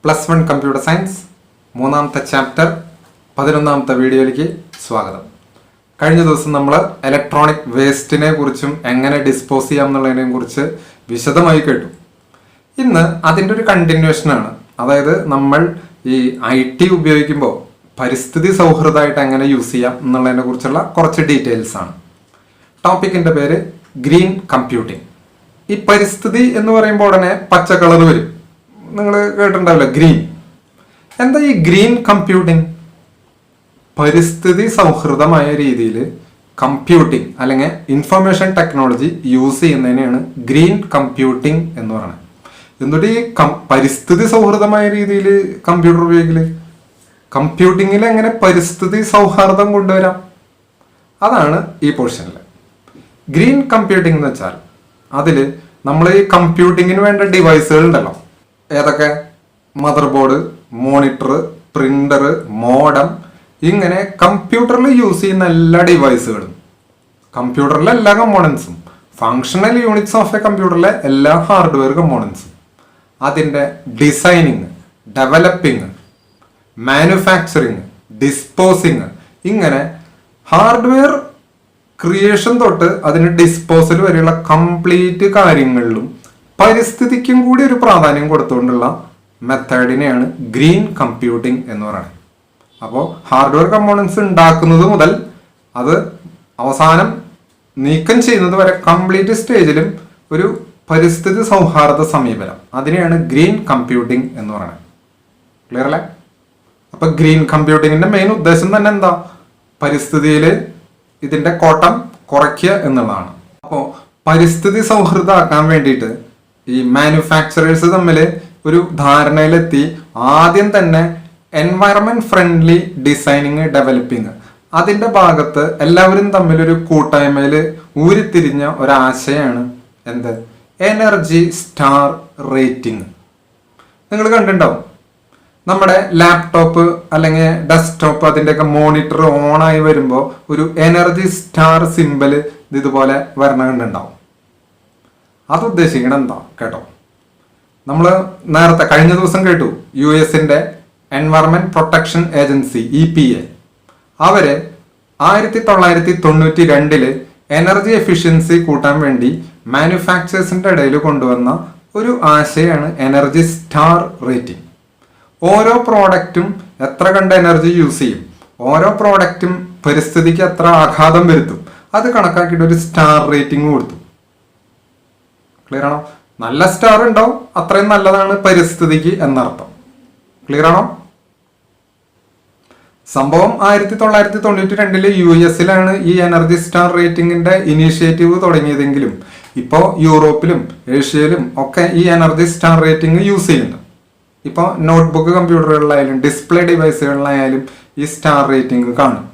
+1 computer science മൂന്നാമത്തെ chapter 11ാമത്തെ വീഡിയോയിലേക്ക് സ്വാഗതം. കഴിഞ്ഞ ദിവസം നമ്മൾ ഇലക്ട്രോണിക് വേസ്റ്റിനെ കുറിച്ചും എങ്ങനെ ഡിസ്പോസ് ചെയ്യാം എന്നുള്ളതിനെ കുറിച്ച് വിശദമായി കേട്ടു. ഇന്ന് അതിൻ്റെ ഒരു കണ്ടിന്യൂഷനാണ്. അതായത് നമ്മൾ ഈ IT ഉപയോഗിക്കുമ്പോൾ പരിസ്ഥിതി സൗഹൃദമായിട്ട് എങ്ങനെ യൂസ് ചെയ്യാം എന്നുള്ളതിനെ കുറിച്ചുള്ള കുറച്ച് ഡീറ്റെയിൽസ് ആണ്. ടോപ്പിക്കിൻ്റെ പേര് ഗ്രീൻ കമ്പ്യൂട്ടിംഗ്. ഈ പരിസ്ഥിതി എന്ന് പറയുമ്പോൾ ഉടനെ പച്ച കളർ വരും. നിങ്ങൾ കേട്ടിട്ടുണ്ടാവില്ല, ഗ്രീൻ. എന്താ ഈ ഗ്രീൻ കമ്പ്യൂട്ടിംഗ്? പരിസ്ഥിതി സൗഹൃദമായ രീതിയിൽ കമ്പ്യൂട്ടിംഗ് അല്ലെങ്കിൽ ഇൻഫർമേഷൻ ടെക്നോളജി യൂസ് ചെയ്യുന്നതിനെയാണ് ഗ്രീൻ കമ്പ്യൂട്ടിംഗ് എന്ന് പറയുന്നത്. എന്നിട്ട് ഈ പരിസ്ഥിതി സൗഹൃദമായ രീതിയിൽ കമ്പ്യൂട്ടർ ഉപയോഗിക്കല്, കമ്പ്യൂട്ടിങ്ങിൽ എങ്ങനെ പരിസ്ഥിതി സൗഹാർദ്ദം കൊണ്ടുവരാം, അതാണ് ഈ പോർഷനിൽ. ഗ്രീൻ കമ്പ്യൂട്ടിംഗ് എന്ന് വെച്ചാൽ അതിൽ നമ്മൾ ഈ കമ്പ്യൂട്ടിങ്ങിന് വേണ്ട ഡിവൈസുകൾ ഉണ്ടല്ലോ. ഏതൊക്കെ? Mother board, monitor, printer, modem, ഇങ്ങനെ കമ്പ്യൂട്ടറിൽ യൂസ് ചെയ്യുന്ന എല്ലാ ഡിവൈസുകളും, കമ്പ്യൂട്ടറിലെ എല്ലാ കമ്പോണൻസും, ഫങ്ഷണൽ യൂണിറ്റ്സ് ഓഫ് എ കമ്പ്യൂട്ടറിലെ എല്ലാ ഹാർഡ്വെയർ കമ്പോണൻസും, അതിൻ്റെ ഡിസൈനിങ്, ഡെവലപ്പിംഗ്, മാനുഫാക്ചറിങ്, ഡിസ്പോസിങ്, ഇങ്ങനെ ഹാർഡ്വെയർ ക്രിയേഷൻ തൊട്ട് അതിന് ഡിസ്പോസൽ വരെയുള്ള കംപ്ലീറ്റ് കാര്യങ്ങളിലും പരിസ്ഥിതിക്കും കൂടി ഒരു പ്രാധാന്യം കൊടുത്തുകൊണ്ടുള്ള മെത്തേഡിനെയാണ് ഗ്രീൻ കമ്പ്യൂട്ടിംഗ് എന്ന് പറയുന്നത്. അപ്പോൾ ഹാർഡ്വെയർ കമ്പോണൻസ് ഉണ്ടാക്കുന്നത് മുതൽ അത് അവസാനം നീക്കം ചെയ്യുന്നത് വരെ കംപ്ലീറ്റ് സ്റ്റേജിലും ഒരു പരിസ്ഥിതി സൗഹാർദ്ദ സമീപനം, അതിനെയാണ് ഗ്രീൻ കമ്പ്യൂട്ടിംഗ് എന്ന് പറയുന്നത്. ക്ലിയർ അല്ലേ? അപ്പൊ ഗ്രീൻ കമ്പ്യൂട്ടിങ്ങിന്റെ മെയിൻ ഉദ്ദേശം തന്നെ എന്താ? പരിസ്ഥിതിയിൽ ഇതിന്റെ കോട്ടം കുറയ്ക്കുക എന്നുള്ളതാണ്. അപ്പോൾ പരിസ്ഥിതി സൗഹൃദമാക്കാൻ വേണ്ടിയിട്ട് ഈ മാനുഫാക്ചറേഴ്സ് തമ്മിൽ ഒരു ധാരണയിലെത്തി ആദ്യം തന്നെ എൻവയറമെന്റ് ഫ്രണ്ട്ലി ഡിസൈനിങ്, ഡെവലപ്പിംഗ്, അതിന്റെ ഭാഗത്ത് എല്ലാവരും തമ്മിലൊരു കൂട്ടായ്മയിൽ ഊരിത്തിരിഞ്ഞ ഒരാശയമാണ് എന്ത്? Energy star rating. നിങ്ങൾ കണ്ടിട്ടുണ്ടാവും, നമ്മുടെ ലാപ്ടോപ്പ് അല്ലെങ്കിൽ ഡെസ്ക്ടോപ്പ് അതിൻ്റെയൊക്കെ മോണിറ്റർ ഓണായി വരുമ്പോൾ ഒരു എനർജി സ്റ്റാർ സിമ്പൽ ഇതുപോലെ വരണ കണ്ടുണ്ടാവും. അത് ഉദ്ദേശിക്കണം എന്താ കേട്ടോ? നമ്മൾ നേരത്തെ കഴിഞ്ഞ ദിവസം കേട്ടു, US environment protection agency EPA അവര് 1992 എനർജി എഫിഷ്യൻസി കൂട്ടാൻ വേണ്ടി മാനുഫാക്ചേഴ്സിന്റെ ഇടയിൽ കൊണ്ടുവന്ന ഒരു ആശയമാണ് എനർജി സ്റ്റാർ റേറ്റിംഗ്. ഓരോ പ്രോഡക്റ്റും എത്ര കണ്ട എനർജി യൂസ് ചെയ്യും, ഓരോ പ്രോഡക്റ്റും പരിസ്ഥിതിക്ക് എത്ര ആഘാതം വരുത്തും, അത് കണക്കാക്കിയിട്ട് ഒരു സ്റ്റാർ റേറ്റിംഗ് കൊടുത്തു. ക്ലിയർ ആണോ? നല്ല സ്റ്റാർ ഉണ്ടാവും, അത്രയും നല്ലതാണ് പരിസ്ഥിതിക്ക് എന്നർത്ഥം. ക്ലിയർ ആണോ? സംഭവം 1992 US ഈ എനർജി സ്റ്റാർ റേറ്റിംഗിന്റെ ഇനീഷ്യേറ്റീവ് തുടങ്ങിയതെങ്കിലും ഇപ്പോൾ യൂറോപ്പിലും ഏഷ്യയിലും ഒക്കെ ഈ എനർജി സ്റ്റാർ റേറ്റിംഗ് യൂസ് ചെയ്യുന്നുണ്ട്. ഇപ്പോൾ നോട്ട്ബുക്ക് കമ്പ്യൂട്ടറുകളിലായാലും ഡിസ്പ്ലേ ഡിവൈസുകളിലായാലും ഈ സ്റ്റാർ റേറ്റിംഗ് കാണും.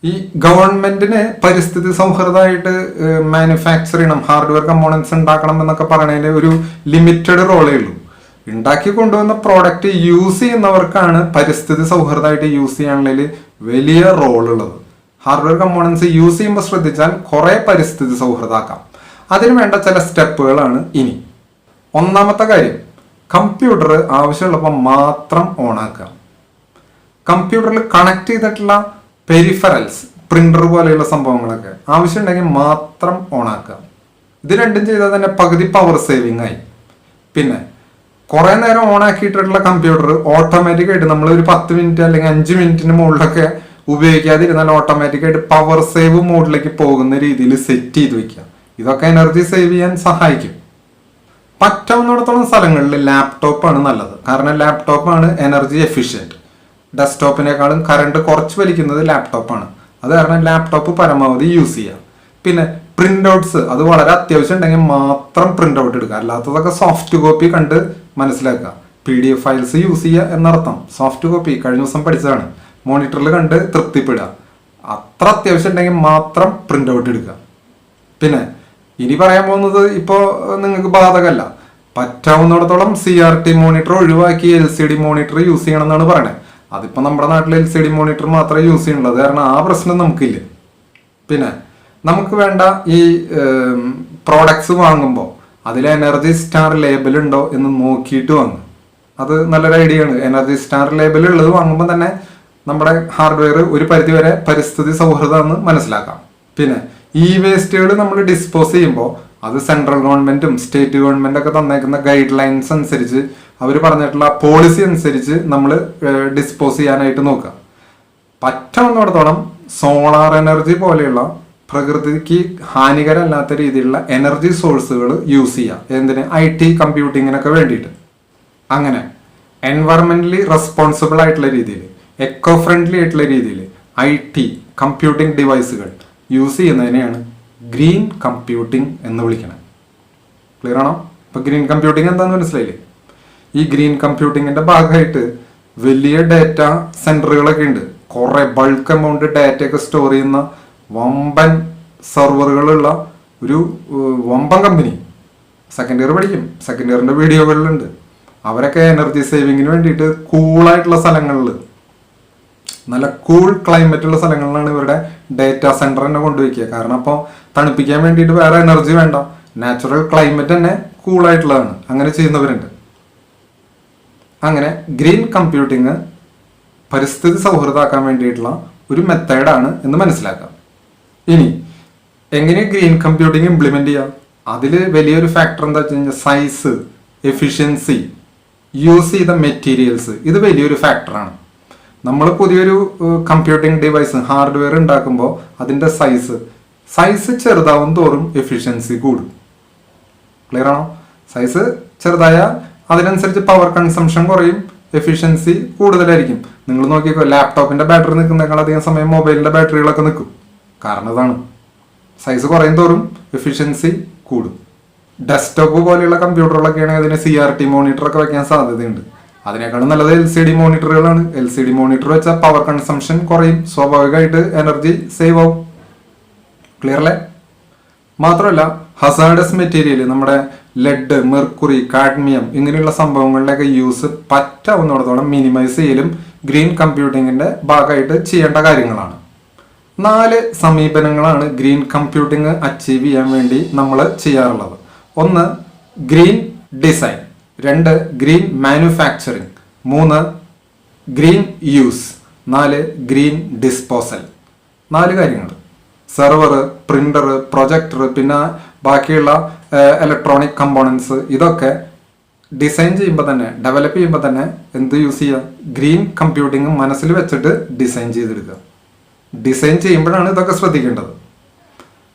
ഈ ഗവൺമെന്റിന് പരിസ്ഥിതി സൗഹൃദമായിട്ട് മാനുഫാക്ചർ ചെയ്യണം, ഹാർഡ്വെയർ കമ്പോണൻസ് ഉണ്ടാക്കണം എന്നൊക്കെ പറയുന്നതിന് ഒരു ലിമിറ്റഡ് റോളേ ഉള്ളൂ. ഉണ്ടാക്കി കൊണ്ടുവന്ന പ്രോഡക്റ്റ് യൂസ് ചെയ്യുന്നവർക്കാണ് പരിസ്ഥിതി സൗഹൃദമായിട്ട് യൂസ് ചെയ്യാനുള്ളതിൽ വലിയ റോൾ ഉള്ളത്. ഹാർഡ്വെയർ കമ്പോണൻസ് യൂസ് ചെയ്യുമ്പോൾ ശ്രദ്ധിച്ചാൽ കുറെ പരിസ്ഥിതി സൗഹൃദമാക്കാം. അതിന് വേണ്ട ചില സ്റ്റെപ്പുകളാണ് ഇനി. ഒന്നാമത്തെ കാര്യം, കമ്പ്യൂട്ടർ ആവശ്യമുള്ളപ്പോൾ മാത്രം ഓണാക്കുക. കമ്പ്യൂട്ടറിൽ കണക്ട് ചെയ്തിട്ടുള്ള പെരിഫറൽസ്, പ്രിന്റർ പോലെയുള്ള സംഭവങ്ങളൊക്കെ ആവശ്യമുണ്ടെങ്കിൽ മാത്രം ഓണാക്കുക. ഇത് രണ്ടും ചെയ്താൽ തന്നെ പകുതി പവർ സേവിങ് ആയി. പിന്നെ കുറെ നേരം ഓണാക്കിയിട്ടുള്ള കമ്പ്യൂട്ടർ ഓട്ടോമാറ്റിക്കായിട്ട് നമ്മൾ ഒരു 10 മിനിറ്റ് അല്ലെങ്കിൽ 5 മിനിറ്റിന് മുകളിലൊക്കെ ഉപയോഗിക്കാതിരുന്നാൽ ഓട്ടോമാറ്റിക്കായിട്ട് പവർ സേവ് മോഡിലേക്ക് പോകുന്ന രീതിയിൽ സെറ്റ് ചെയ്ത് വെക്കുക. ഇതൊക്കെ എനർജി സേവ് ചെയ്യാൻ സഹായിക്കും. പറ്റാവുന്നിടത്തോളം സ്ഥലങ്ങളിൽ ലാപ്ടോപ്പാണ് നല്ലത്. കാരണം ലാപ്ടോപ്പാണ് എനർജി എഫിഷ്യൻറ്റ്. ഡെസ്ക്ടോപ്പിനേക്കാളും കറണ്ട് കുറച്ച് വലിക്കുന്നത് ലാപ്ടോപ്പാണ്. അത് കാരണം ലാപ്ടോപ്പ് പരമാവധി യൂസ് ചെയ്യുക. പിന്നെ പ്രിന്റ് ഔട്ട്സ്, അത് വളരെ അത്യാവശ്യം ഉണ്ടെങ്കിൽ മാത്രം പ്രിന്റ് ഔട്ട് എടുക്കുക. അല്ലാത്തതൊക്കെ സോഫ്റ്റ് കോപ്പി കണ്ട് മനസ്സിലാക്കുക. PDF ഫയൽസ് യൂസ് ചെയ്യുക എന്നർത്ഥം. സോഫ്റ്റ് കോപ്പി കഴിഞ്ഞ ദിവസം പഠിച്ചതാണ്. മോണിറ്ററിൽ കണ്ട് തൃപ്തിപ്പെടുക. അത്ര അത്യാവശ്യം ഉണ്ടെങ്കിൽ മാത്രം പ്രിന്റ് ഔട്ട് എടുക്കുക. പിന്നെ ഇനി പറയാൻ പോകുന്നത് ഇപ്പോൾ നിങ്ങൾക്ക് ബാധകമല്ല. പറ്റാവുന്നിടത്തോളം CRT മോണിറ്റർ ഒഴിവാക്കി LCD മോണിറ്റർ യൂസ് ചെയ്യണം എന്നാണ് പറയുന്നത്. അതിപ്പോൾ നമ്മുടെ നാട്ടിൽ LCD മോണിറ്റർ മാത്രമേ യൂസ് ചെയ്യുന്നുള്ളൂ. അത് കാരണം ആ പ്രശ്നം നമുക്കില്ല. പിന്നെ നമുക്ക് വേണ്ട ഈ പ്രോഡക്ട്സ് വാങ്ങുമ്പോൾ അതിൽ എനർജി സ്റ്റാർ ലേബൽ ഉണ്ടോ എന്ന് നോക്കിയിട്ട് വാങ്ങും. അത് നല്ലൊരു ഐഡിയ ആണ്. എനർജി സ്റ്റാർ ലേബൽ ഉള്ളത് വാങ്ങുമ്പോൾ തന്നെ നമ്മുടെ ഹാർഡ്വെയർ ഒരു പരിധിവരെ പരിസ്ഥിതി സൗഹൃദമാണെന്ന് മനസ്സിലാക്കാം. പിന്നെ ഈ വേസ്റ്റുകൾ നമ്മൾ ഡിസ്പോസ് ചെയ്യുമ്പോൾ അത് സെൻട്രൽ ഗവൺമെന്റും സ്റ്റേറ്റ് ഗവൺമെന്റ് ഒക്കെ തന്നേക്കുന്ന ഗൈഡ് ലൈൻസ് അനുസരിച്ച് അവർ പറഞ്ഞിട്ടുള്ള പോളിസി അനുസരിച്ച് നമ്മൾ ഡിസ്പോസ് ചെയ്യാനായിട്ട് നോക്കുക. പറ്റാവുന്നിടത്തോളം സോളാർ എനർജി പോലെയുള്ള പ്രകൃതിക്ക് ഹാനികരമല്ലാത്ത രീതിയിലുള്ള എനർജി സോഴ്സുകൾ യൂസ് ചെയ്യുക. എന്തിന്? IT കമ്പ്യൂട്ടിങ്ങിനൊക്കെ വേണ്ടിയിട്ട്. അങ്ങനെ എൻവയറമെന്റലി റെസ്പോൺസിബിൾ ആയിട്ടുള്ള രീതിയിൽ, എക്കോ ഫ്രണ്ട്ലി ആയിട്ടുള്ള രീതിയിൽ IT കമ്പ്യൂട്ടിംഗ് ഡിവൈസുകൾ യൂസ് ചെയ്യുന്നതിനെയാണ് ഗ്രീൻ കമ്പ്യൂട്ടിംഗ് എന്ന് വിളിക്കണം. ക്ലിയർ ആണോ? ഇപ്പൊ ഗ്രീൻ കമ്പ്യൂട്ടിംഗ് എന്താണെന്ന് മനസ്സിലായില്ലേ? ഈ ഗ്രീൻ കമ്പ്യൂട്ടിങ്ങിന്റെ ഭാഗമായിട്ട് വലിയ ഡാറ്റ സെന്ററുകളൊക്കെ ഉണ്ട്. കുറെ ബൾക്ക് എമൗണ്ട് ഡാറ്റയൊക്കെ സ്റ്റോർ ചെയ്യുന്ന വമ്പൻ സെർവറുകളുള്ള ഒരു വമ്പൻ കമ്പനി. സെക്കൻഡ് ഇയർ പഠിക്കും, സെക്കൻഡ് ഇയറിന്റെ വീഡിയോകളിലുണ്ട്. അവരൊക്കെ എനർജി സേവിങ്ങിന് വേണ്ടിയിട്ട് കൂളായിട്ടുള്ള സ്ഥലങ്ങളിൽ, നല്ല കൂൾ ക്ലൈമറ്റുള്ള സ്ഥലങ്ങളിലാണ് ഇവരുടെ ഡേറ്റാ സെന്റർ തന്നെ കൊണ്ടുവയ്ക്കുക. കാരണം അപ്പോൾ തണുപ്പിക്കാൻ വേണ്ടിയിട്ട് വേറെ എനർജി വേണ്ട, നാച്ചുറൽ ക്ലൈമറ്റ് തന്നെ കൂളായിട്ടുള്ളതാണ്. അങ്ങനെ ചെയ്യുന്നവരുണ്ട്. അങ്ങനെ ഗ്രീൻ കമ്പ്യൂട്ടിങ് പരിസ്ഥിതി സൗഹൃദമാക്കാൻ വേണ്ടിയിട്ടുള്ള ഒരു മെത്തേഡാണ് എന്ന് മനസ്സിലാക്കാം. ഇനി എങ്ങനെ ഗ്രീൻ കമ്പ്യൂട്ടിങ് ഇംപ്ലിമെന്റ് ചെയ്യാം? അതിൽ വലിയൊരു ഫാക്ടർ എന്താ വെച്ച് കഴിഞ്ഞാൽ സൈസ്, എഫിഷ്യൻസി, യൂസ് ചെയ്ത മെറ്റീരിയൽസ്. ഇത് വലിയൊരു ഫാക്ടറാണ്. നമ്മൾ പുതിയൊരു കമ്പ്യൂട്ടിംഗ് ഡിവൈസ് ഹാർഡ്വെയർ ഉണ്ടാക്കുമ്പോൾ അതിൻ്റെ സൈസ് ചെറുതാവും തോറും എഫിഷ്യൻസി കൂടും. ക്ലിയർ ആണോ? സൈസ് ചെറുതായാൽ അതിനനുസരിച്ച് പവർ കൺസംഷൻ കുറയും, എഫിഷ്യൻസി കൂടുതലായിരിക്കും. നിങ്ങൾ നോക്കിക്കോ, ലാപ്ടോപ്പിന്റെ ബാറ്ററി നിൽക്കുന്നേക്കാൾ അധികം സമയം മൊബൈലിന്റെ ബാറ്ററികളൊക്കെ നിൽക്കും. കാരണം അതാണ്, സൈസ് കുറയും തോറും എഫിഷ്യൻസി കൂടും. ഡെസ്ക്ടോപ്പ് പോലെയുള്ള കമ്പ്യൂട്ടറുകളൊക്കെ ആണെങ്കിൽ അതിന് CRT മോണിറ്റർ ഒക്കെ വെക്കാൻ സാധ്യതയുണ്ട്. അതിനേക്കാളും നല്ലത് LCD മോണിറ്ററുകളാണ്. LCD മോണിറ്റർ വെച്ചാൽ പവർ കൺസംഷൻ കുറയും, സ്വാഭാവികമായിട്ട് എനർജി സേവ് ആവും. ക്ലിയർ അല്ലേ? മാത്രമല്ല ഹസാർഡസ് മെറ്റീരിയൽ, നമ്മുടെ ലെഡ്, മെർക്കുറി, കാഡ്മിയം ഇങ്ങനെയുള്ള സംഭവങ്ങളിലൊക്കെ യൂസ് പറ്റാവുന്നിടത്തോളം മിനിമൈസ് ചെയ്യലും ഗ്രീൻ കമ്പ്യൂട്ടിങ്ങിന്റെ ഭാഗമായിട്ട് ചെയ്യേണ്ട കാര്യങ്ങളാണ്. 4 സമീപനങ്ങളാണ് ഗ്രീൻ കമ്പ്യൂട്ടിങ് അച്ചീവ് ചെയ്യാൻ വേണ്ടി നമ്മൾ ചെയ്യാറുള്ളത്. 1 green design, 2 green manufacturing, 3 green use, 4 green disposal. 4 കാര്യങ്ങൾ. സെർവർ, പ്രിന്റർ, പ്രൊജക്ടർ, പിന്നെ ബാക്കിയുള്ള ഇലക്ട്രോണിക് കമ്പോണൻസ്, ഇതൊക്കെ ഡിസൈൻ ചെയ്യുമ്പോൾ തന്നെ, ഡെവലപ്പ് ചെയ്യുമ്പോൾ തന്നെ എന്ത് യൂസ് ചെയ്യുക? ഗ്രീൻ കമ്പ്യൂട്ടിങ് മനസ്സിൽ വെച്ചിട്ട് ഡിസൈൻ ചെയ്തെടുക്കുക. ഡിസൈൻ ചെയ്യുമ്പോഴാണ് ഇതൊക്കെ ശ്രദ്ധിക്കേണ്ടത്.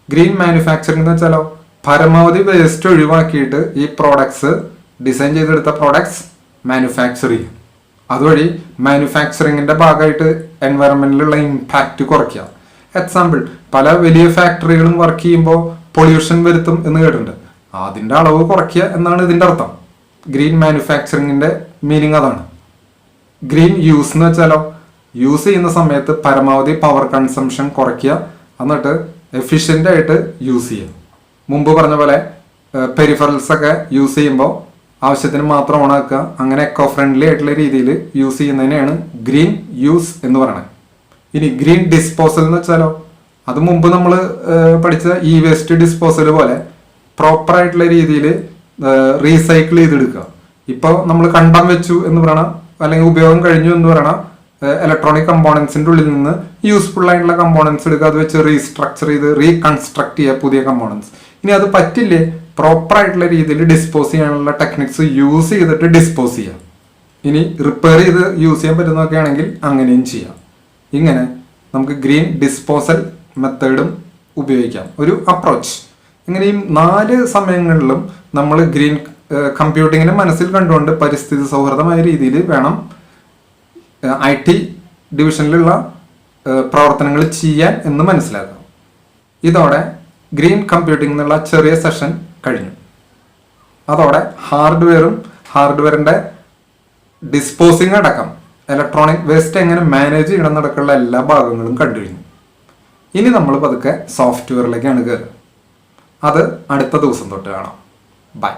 ഗ്രീൻ മാനുഫാക്ചറിംഗ് എന്ന് വെച്ചാലോ, പരമാവധി വേസ്റ്റ് ഒഴിവാക്കിയിട്ട് ഈ പ്രോഡക്ട്സ്, ഡിസൈൻ ചെയ്തെടുത്ത പ്രോഡക്ട്സ് മാനുഫാക്ചർ ചെയ്യും. അതുവഴി മാനുഫാക്ചറിങ്ങിന്റെ ഭാഗമായിട്ട് എൻവയറമെന്റിലുള്ള ഇമ്പാക്റ്റ് കുറയ്ക്കുക. എക്സാമ്പിൾ, പല വലിയ ഫാക്ടറികളും വർക്ക് ചെയ്യുമ്പോൾ പൊല്യൂഷൻ വരുത്തും എന്ന് കേട്ടിട്ടുണ്ട്. അതിന്റെ അളവ് കുറയ്ക്കുക എന്നാണ് ഇതിന്റെ അർത്ഥം. ഗ്രീൻ മാനുഫാക്ചറിങ്ങിന്റെ മീനിങ് അതാണ്. ഗ്രീൻ യൂസ് എന്ന് വെച്ചാലോ, യൂസ് ചെയ്യുന്ന സമയത്ത് പരമാവധി പവർ കൺസംഷൻ കുറയ്ക്കുക, എന്നിട്ട് എഫിഷ്യന്റ് ആയിട്ട് യൂസ് ചെയ്യുക. മുമ്പ് പറഞ്ഞ പോലെ പെരിഫറൽസ് ഒക്കെ യൂസ് ചെയ്യുമ്പോൾ ആവശ്യത്തിന് മാത്രം ഓണാക്കുക. അങ്ങനെ എക്കോ ഫ്രണ്ട്ലി ആയിട്ടുള്ള രീതിയിൽ യൂസ് ചെയ്യുന്നതിനെയാണ് ഗ്രീൻ യൂസ് എന്ന് പറയുന്നത്. ഇനി ഗ്രീൻ ഡിസ്പോസൽ എന്ന് വെച്ചാലോ, അത് മുമ്പ് നമ്മൾ പഠിച്ച ഈ വേസ്റ്റ് ഡിസ്പോസൽ പോലെ പ്രോപ്പർ ആയിട്ടുള്ള രീതിയിൽ റീസൈക്കിൾ ചെയ്തെടുക്കുക. ഇപ്പോൾ നമ്മൾ കണ്ടം വെച്ചു എന്ന് പറയണം, അല്ലെങ്കിൽ ഉപയോഗം കഴിഞ്ഞു എന്ന് പറയണം, ഇലക്ട്രോണിക് കമ്പോണൻസിന്റെ ഉള്ളിൽ നിന്ന് യൂസ്ഫുൾ ആയിട്ടുള്ള കമ്പോണൻസ് എടുക്കുക, അത് വെച്ച് റീസ്ട്രക്ചർ ചെയ്ത് റീകൺസ്ട്രക്ട് ചെയ്യുക പുതിയ കമ്പോണൻസ്. ഇനി അത് പറ്റില്ലേ, പ്രോപ്പർ ആയിട്ടുള്ള രീതിയിൽ ഡിസ്പോസ് ചെയ്യാനുള്ള ടെക്നിക്സ് യൂസ് ചെയ്തിട്ട് ഡിസ്പോസ് ചെയ്യാം. ഇനി റിപ്പയർ ചെയ്ത് യൂസ് ചെയ്യാൻ പറ്റുന്നതൊക്കെ ആണെങ്കിൽ അങ്ങനെയും ചെയ്യാം. ഇങ്ങനെ നമുക്ക് ഗ്രീൻ ഡിസ്പോസൽ മെത്തേഡും ഉപയോഗിക്കാം, ഒരു അപ്രോച്ച്. ഇങ്ങനെ ഈ 4 സമയങ്ങളിലും നമ്മൾ ഗ്രീൻ കമ്പ്യൂട്ടിങ്ങിനെ മനസ്സിൽ കണ്ടുകൊണ്ട് പരിസ്ഥിതി സൗഹൃദമായ രീതിയിൽ വേണം IT ഡിവിഷനിലുള്ള പ്രവർത്തനങ്ങൾ ചെയ്യാൻ എന്ന് മനസ്സിലാക്കാം. ഇതോടെ ഗ്രീൻ കമ്പ്യൂട്ടിംഗ് എന്നുള്ള ചെറിയ സെഷൻ കഴിഞ്ഞു. അതോടെ ഹാർഡ്വെയറിന്റെ ഡിസ്പോസിങ് അടക്കം ഇലക്ട്രോണിക് വേസ്റ്റ് എങ്ങനെ മാനേജ് ചെയ്യണം നടക്കുള്ള എല്ലാ ഭാഗങ്ങളും കണ്ടുകഴിഞ്ഞു. ഇനി നമ്മൾ പതുക്കെ സോഫ്റ്റ്വെയറിലേക്കാണ് കയറുക. അത് അടുത്ത ദിവസം തൊട്ട് കാണാം. ബൈ.